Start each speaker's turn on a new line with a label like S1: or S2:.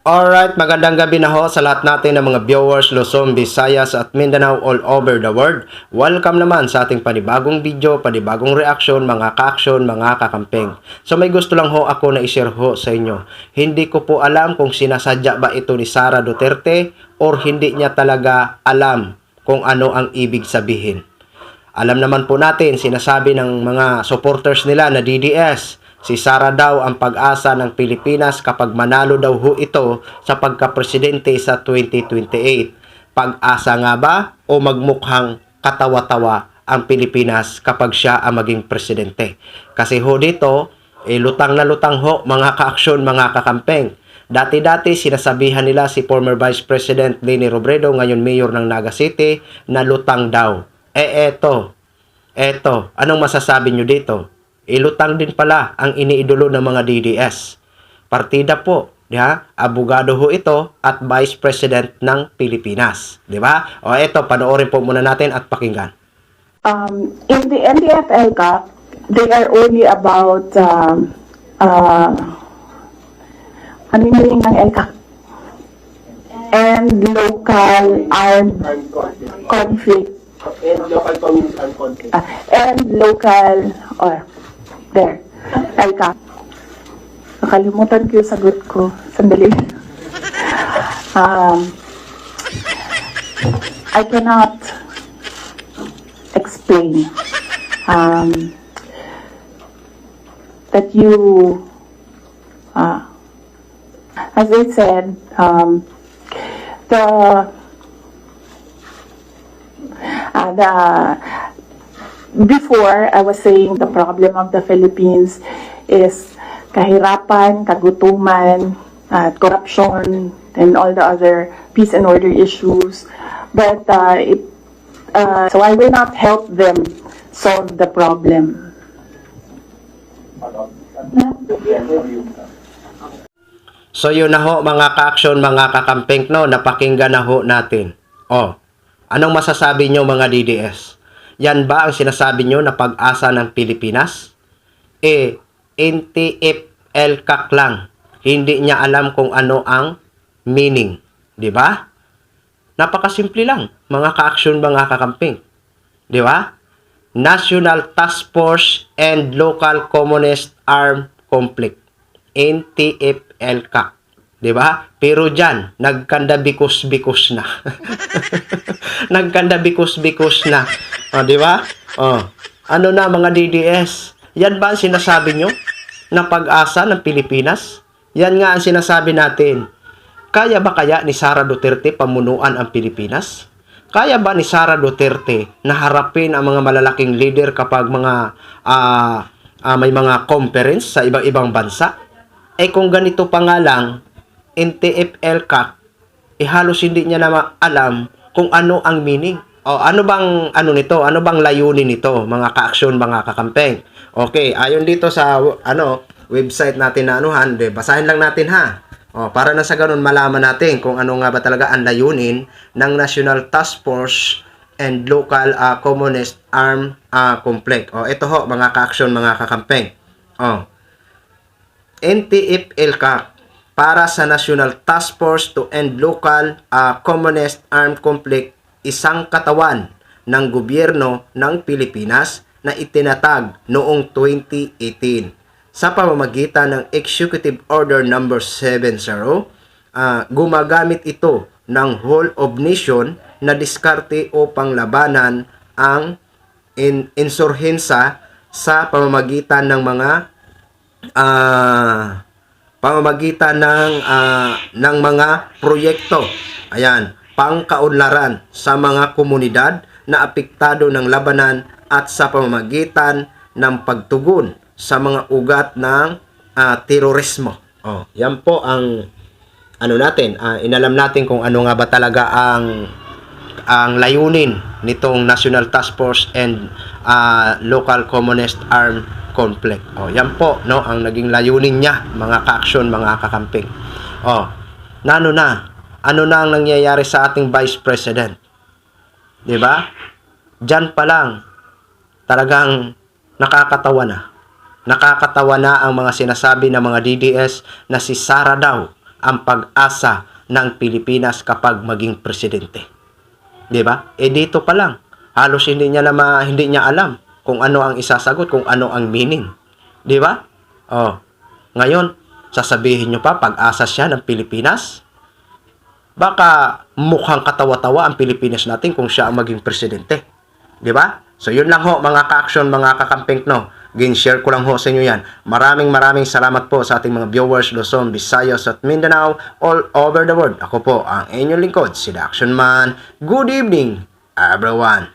S1: Alright, magandang gabi na ho sa lahat natin ng mga viewers Luzon, Visayas at Mindanao all over the world. Welcome naman sa ating panibagong video, panibagong reaction, mga ka-action, mga kakampeng. So may gusto lang ho ako na i-share ho sa inyo. Hindi ko po alam kung sinasadya ba ito ni Sara Duterte or hindi niya talaga alam kung ano ang ibig sabihin. Alam naman po natin, sinasabi ng mga supporters nila na DDS, si Sara daw ang pag-asa ng Pilipinas kapag manalo daw ho ito sa pagka-presidente sa 2028. Pag-asa nga ba o magmukhang katawa-tawa ang Pilipinas kapag siya ang maging presidente? Kasi ho dito, lutang na lutang ho mga ka-aksyon, mga kakampeng. Dati-dati sinasabihan nila si former Vice President Leni Robredo, ngayon Mayor ng Naga City, na lutang daw. Eto, anong masasabi nyo dito? Ilutang din pala ang iniidolo ng mga DDS. Partida po, di ba? Abogado ho ito at Vice President ng Pilipinas. Di ba? O eto, panoorin po muna natin at pakinggan.
S2: In the NDFL Cup, they are only about ano yung meaning ng LCAC? And local armed conflict.
S3: And local community and conflict.
S2: And local, there, LCAC. Nakalimutan ko yung sagot ko. Sandali. I cannot explain that you, as I said, before I was saying the problem of the Philippines is kahirapan, kagutuman, corruption, and all the other peace and order issues. But so I will not help them solve the problem.
S1: So yun na ho mga ka-action, mga kakampeng, no, napakinggan na ho natin. Anong masasabi nyo mga DDS? Yan ba ang sinasabi nyo na pag-asa ng Pilipinas? NTFL kak lang. Hindi niya alam kung ano ang meaning. Di ba? Napakasimple lang, mga ka-action, mga kakamping. Di ba? National Task Force and Local Communist Armed Conflict. NTFL kak. Di ba? Pero dyan, nagkanda bikos-bikos na. Nagkanda bikos-bikos na. Di ba? Ano na mga DDS? Yan ba ang sinasabi nyo na pag-asa ng Pilipinas? Yan nga ang sinasabi natin. Kaya ba kaya ni Sara Duterte pamunuan ang Pilipinas? Kaya ba ni Sara Duterte na harapin ang mga malalaking leader kapag mga may mga conference sa ibang-ibang bansa? Kung ganito pa nga lang, NTFL CAC, halos hindi niya na alam kung ano ang meaning. Ano bang nito? Ano bang layunin nito, mga ka-aksyon, mga kakampeng? Okay, ayon dito sa website natin na basahin lang natin ha. Para na sa ganun malaman natin kung ano nga ba talaga ang layunin ng National Task Force and Local Communist Armed Conflict. Ito ho mga ka-aksyon, mga kakampeng. NTFL CAC, para sa National Task Force to End Local Communist Armed Conflict, isang katawan ng gobyerno ng Pilipinas na itinatag noong 2018. Sa pamamagitan ng Executive Order No. 70, gumagamit ito ng whole of nation na diskarte upang labanan ang insurhensa sa pamamagitan ng mga proyekto. Ayan, pangkaunlaran sa mga komunidad na apektado ng labanan at sa pamamagitan ng pagtugon sa mga ugat ng terorismo. Yan po ang inalam natin kung ano nga ba talaga ang layunin nitong National Task Force and Local Communist Armed Conflict. Yan po ang naging layunin niya, mga ka-action, mga kakamping. Ano na ang nangyayari sa ating Vice President? 'Di ba? Diyan pa lang talagang nakakatawa na. Nakakatawa na ang mga sinasabi ng mga DDS na si Sara daw ang pag-asa ng Pilipinas kapag maging presidente. 'Di ba? Dito pa lang, halos hindi niya alam kung ano ang isasagot, kung ano ang meaning. 'Di ba? Ngayon, sasabihin nyo pa pag-asa siya ng Pilipinas? Baka mukhang katawa-tawa ang Pilipinas natin kung siya ang maging presidente. 'Di ba? So yun lang ho mga ka-action, mga kakamping no. Gin-share ko lang ho sa inyo yan. Maraming salamat po sa ating mga viewers Luzon, Visayas at Mindanao all over the world. Ako po ang inyong lingkod, si The Action Man. Good evening, everyone.